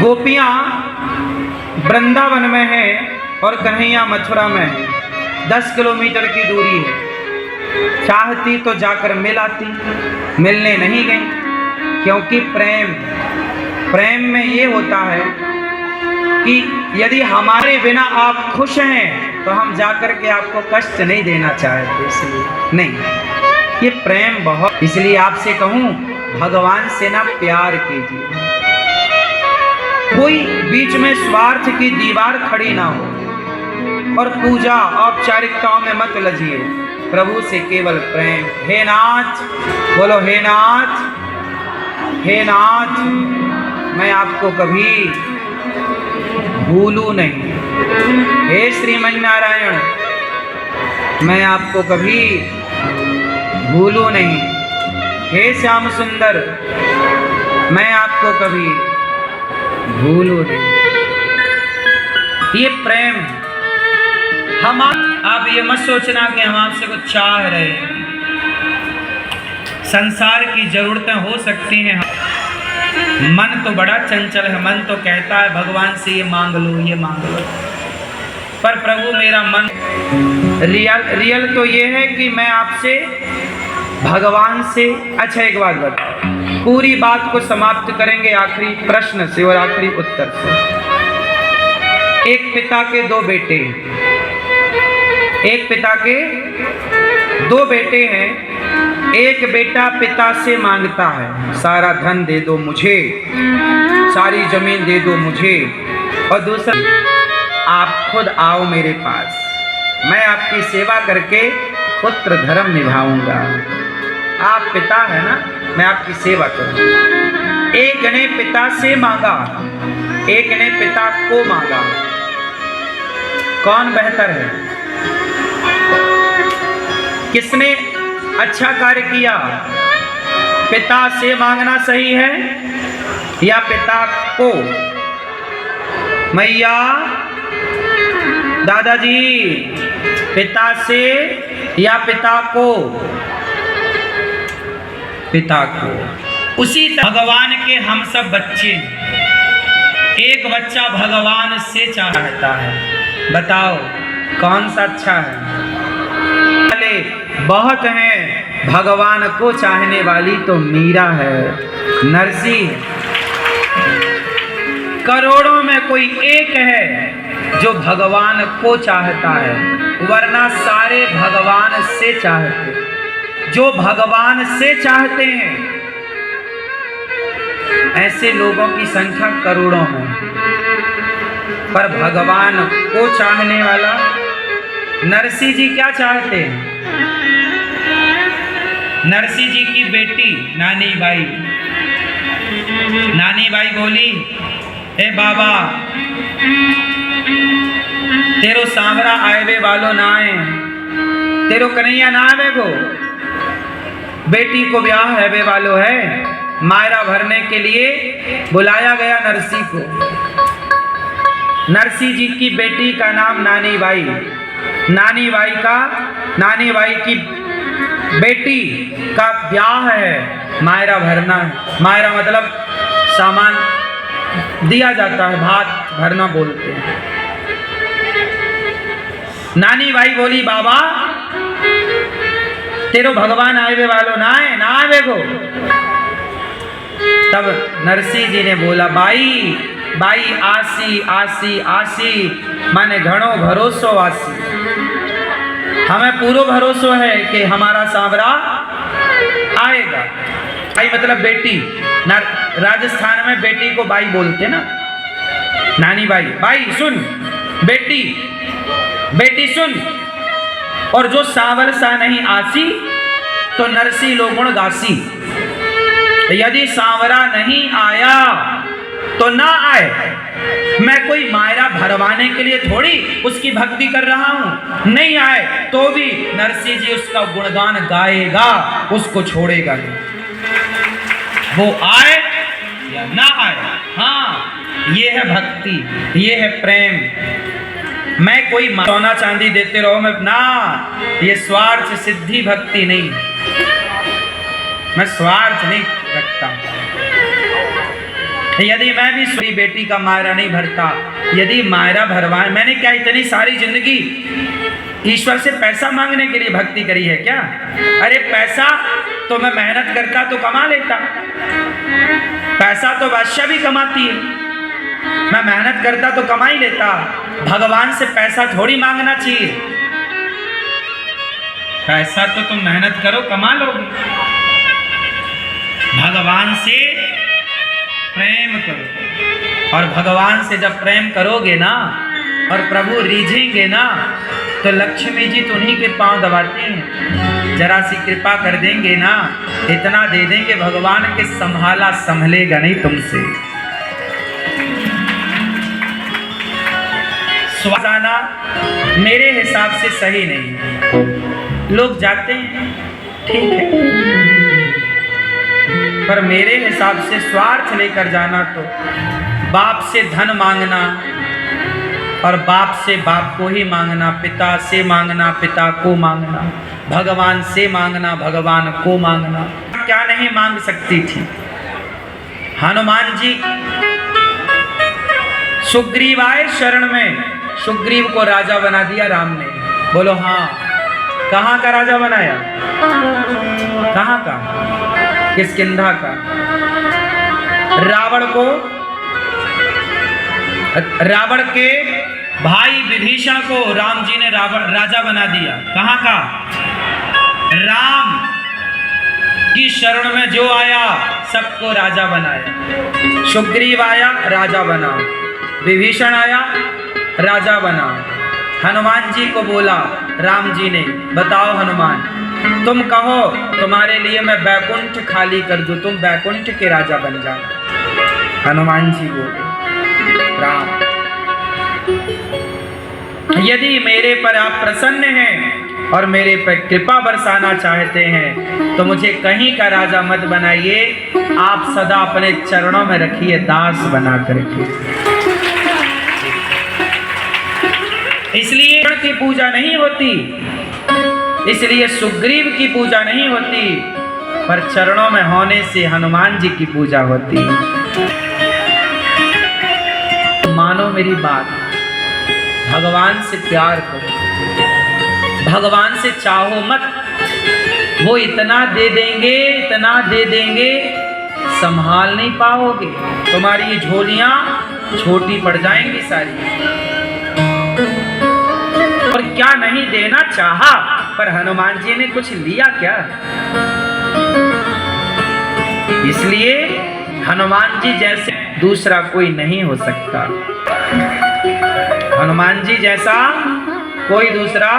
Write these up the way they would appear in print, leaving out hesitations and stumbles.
गोपियां वृंदावन में है और कन्हैया मथुरा में है। 10 किलोमीटर की दूरी है। चाहती तो जाकर मिल आती, मिलने नहीं गई, क्योंकि प्रेम में ये होता है कि यदि हमारे बिना आप खुश हैं तो हम जाकर के आपको कष्ट नहीं देना चाहते, इसलिए नहीं, ये प्रेम बहुत। इसलिए आपसे कहूं, भगवान से ना प्यार कीजिए, कोई बीच में स्वार्थ की दीवार खड़ी ना हो, और पूजा औपचारिकताओं में मत लजिए, प्रभु से केवल प्रेम। हे नाथ, बोलो हे नाथ, हे नाथ, मैं आपको कभी भूलूं नहीं। हे श्रीमन नारायण, मैं आपको कभी भूलूं नहीं। हे श्याम सुंदर, मैं आपको कभी भूलूं नहीं। ये प्रेम हम आप ये मत सोचना कि हम आपसे कुछ चाह रहे हैं। संसार की जरूरतें हो सकती हैं, मन तो बड़ा चंचल है, मन तो कहता है भगवान से ये मांग लो, ये मांग लो, पर प्रभु मेरा मन रियल तो ये है कि मैं आपसे भगवान से। अच्छा एक बात बताओ, पूरी बात को समाप्त करेंगे आखिरी प्रश्न से और आखिरी उत्तर से। एक पिता के दो बेटे, एक पिता के दो बेटे हैं। एक बेटा पिता से मांगता है, सारा धन दे दो मुझे, सारी जमीन दे दो मुझे, और दूसरा, आप खुद आओ मेरे पास, मैं आपकी सेवा करके पुत्र धर्म निभाऊंगा। आप पिता है ना, मैं आपकी सेवा करूंगा। एक ने पिता से मांगा, एक ने पिता को मांगा, कौन बेहतर है? किसने अच्छा कार्य किया? पिता से मांगना सही है या पिता को? मैया, दादाजी, पिता से या पिता को? पिता को। उसी तरह भगवान के हम सब बच्चे, एक बच्चा भगवान से चाहता है, बताओ कौन सा अच्छा है? बहुत हैं, भगवान को चाहने वाली तो मीरा है, नरसिंह। करोड़ों में कोई एक है जो भगवान को चाहता है, वरना सारे भगवान से चाहते। जो भगवान से चाहते हैं, ऐसे लोगों की संख्या करोड़ों में, पर भगवान को चाहने वाला। नरसिंह जी क्या चाहते हैं? नरसिंह जी की बेटी नानी बाई बोली, ए बाबा, तेरो सांवरा आएवे वालो ना आए, तेरो कन्हैया ना आवे गो, बेटी को ब्याह हैवे वालो है, मायरा भरने के लिए बुलाया गया नरसिंह को। नरसिंह जी की बेटी का नाम नानी बाई, नानी बाई की बेटी का ब्याह है, मायरा भरना है। मायरा मतलब सामान दिया जाता है, भात भरना बोलते हैं। नानी बाई बोली, बाबा तेरो भगवान आवे वालो ना आवे गो। तब नरसिंह जी ने बोला, बाई आसी माने घणो भरोसो आसी, हमें पूरा भरोसा है कि हमारा सांवरा आएगा। भाई मतलब बेटी, राजस्थान में बेटी को बाई बोलते ना, नानी बाई सुन, बेटी सुन, और जो सावर सा नहीं आसी तो नरसी लोगुण गासी। यदि सांवरा नहीं आया तो ना आए, मैं कोई मायरा भरवाने के लिए थोड़ी उसकी भक्ति कर रहा हूं। नहीं आए तो भी नरसिंह जी उसका गुणगान गाएगा, उसको छोड़ेगा नहीं, वो आए या ना आए। हाँ, ये है भक्ति, ये है प्रेम। मैं कोई सोना चांदी देते रहो, मैं ना, ये स्वार्थ सिद्धि भक्ति नहीं, मैं स्वार्थ नहीं रखता। यदि मैं भी मेरी बेटी का मायरा नहीं भरता, यदि मायरा भरवाए, मैंने क्या इतनी सारी जिंदगी ईश्वर से पैसा मांगने के लिए भक्ति करी है क्या? अरे पैसा तो मैं मेहनत करता तो कमा लेता, पैसा तो बादशाह भी कमाती है, मैं मेहनत करता तो कमा ही लेता। भगवान से पैसा थोड़ी मांगना चाहिए, पैसा तो तुम मेहनत करो कमा लोगे। भगवान से प्रेम करो, और भगवान से जब प्रेम करोगे ना और प्रभु रीझेंगे ना, तो लक्ष्मी जी तो उन्हीं के पांव दबाती हैं, जरा सी कृपा कर देंगे ना, इतना दे देंगे भगवान के संभाला संभलेगा नहीं तुमसे। स्वाजाना मेरे हिसाब से सही नहीं, लोग जाते हैं ठीक है, पर मेरे हिसाब से स्वार्थ लेकर जाना तो बाप से धन मांगना और बाप से बाप को ही मांगना, पिता से मांगना पिता को मांगना, भगवान से मांगना भगवान को मांगना, क्या नहीं मांग सकती थी। हनुमान जी सुग्रीव आए शरण में, सुग्रीव को राजा बना दिया राम ने। बोलो हाँ, कहाँ का राजा बनाया? कहाँ का? किष्किंधा का। रावण के भाई विभीषण को राम जी ने राजा बना दिया। कहाँ का? राम की शरण में जो आया सबको राजा बनाया। सुग्रीव आया राजा बना, विभीषण आया राजा बना। हनुमान जी को बोला राम जी ने, बताओ हनुमान तुम कहो तुम्हारे लिए मैं बैकुंठ खाली कर दूं, तुम बैकुंठ के राजा बन जाओ। हनुमान जी बोले राम यदि मेरे पर आप प्रसन्न हैं और मेरे पर कृपा बरसाना चाहते हैं तो मुझे कहीं का राजा मत बनाइए, आप सदा अपने चरणों में रखिए दास बना करके। इसलिए की पूजा नहीं होती, इसलिए सुग्रीव की पूजा नहीं होती, पर चरणों में होने से हनुमान जी की पूजा होती। मानो मेरी बात, भगवान से प्यार करो, भगवान से चाहो मत, वो इतना दे देंगे इतना दे देंगे संभाल नहीं पाओगे, तुम्हारी ये झोलियां छोटी पड़ जाएंगी सारी। और क्या नहीं देना चाहा, पर हनुमान जी ने कुछ लिया क्या? इसलिए हनुमान जी जैसे दूसरा कोई नहीं हो सकता, हनुमान जी जैसा कोई दूसरा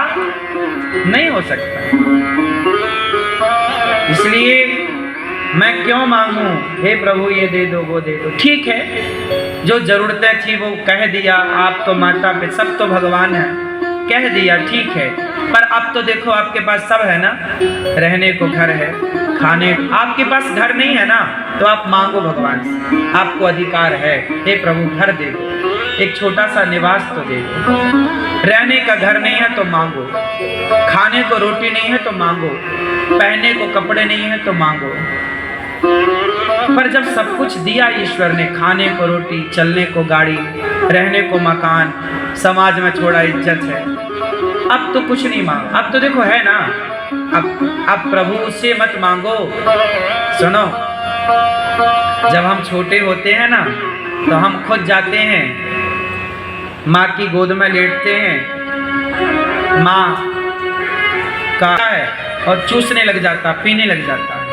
नहीं हो सकता। इसलिए मैं क्यों मांगूं, हे प्रभु ये दे दो वो दे दो, ठीक है जो जरूरतें थी वो कह दिया, आप तो माता पिता सब तो भगवान है, कह दिया ठीक है, पर अब तो देखो आपके पास सब है ना, रहने को घर है, खाने, आपके पास घर नहीं है ना तो आप मांगो भगवान से, आपको अधिकार है। हे प्रभु घर दे दो, एक छोटा सा निवास तो दे दो, रहने का घर नहीं है तो मांगो, खाने को रोटी नहीं है तो मांगो, पहनने को कपड़े नहीं है तो मांगो। पर जब सब कुछ दिया ईश्वर ने, खाने को रोटी, चलने को गाड़ी, रहने को मकान, समाज में थोड़ा इज्जत है, अब तो कुछ नहीं मांगो, अब तो देखो है ना, अब प्रभु से मत मांगो। सुनो, जब हम छोटे होते हैं ना तो हम खुद जाते हैं माँ की गोद में लेटते हैं, माँ का है और चूसने लग जाता, पीने लग जाता है,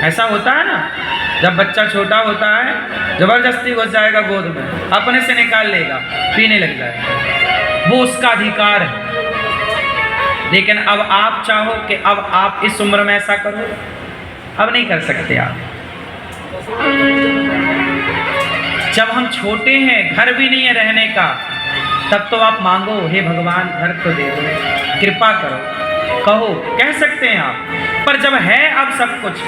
ऐसा होता है ना। जब बच्चा छोटा होता है जबरदस्ती घुस जाएगा गोद में, अपने से निकाल लेगा, पीने लग जाएगा, वो उसका अधिकार है। लेकिन अब आप चाहो कि अब आप इस उम्र में ऐसा करो, अब नहीं कर सकते आप। जब हम छोटे हैं, घर भी नहीं है रहने का, तब तो आप मांगो, हे भगवान घर तो दे दो, कृपा करो, कहो, कह सकते हैं आप। पर जब है अब सब कुछ,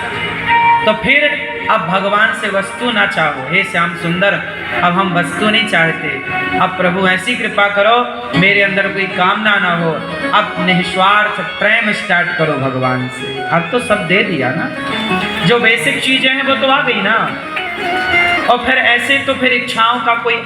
तो फिर अब भगवान से वस्तु ना चाहो, हे श्याम सुंदर अब हम वस्तु नहीं चाहते, अब प्रभु ऐसी कृपा करो मेरे अंदर कोई कामना ना हो, अब निस्वार्थ प्रेम स्टार्ट करो भगवान से। अब तो सब दे दिया ना, जो बेसिक चीजें हैं वो तो आ गई ना। और फिर ऐसे तो फिर इच्छाओं का कोई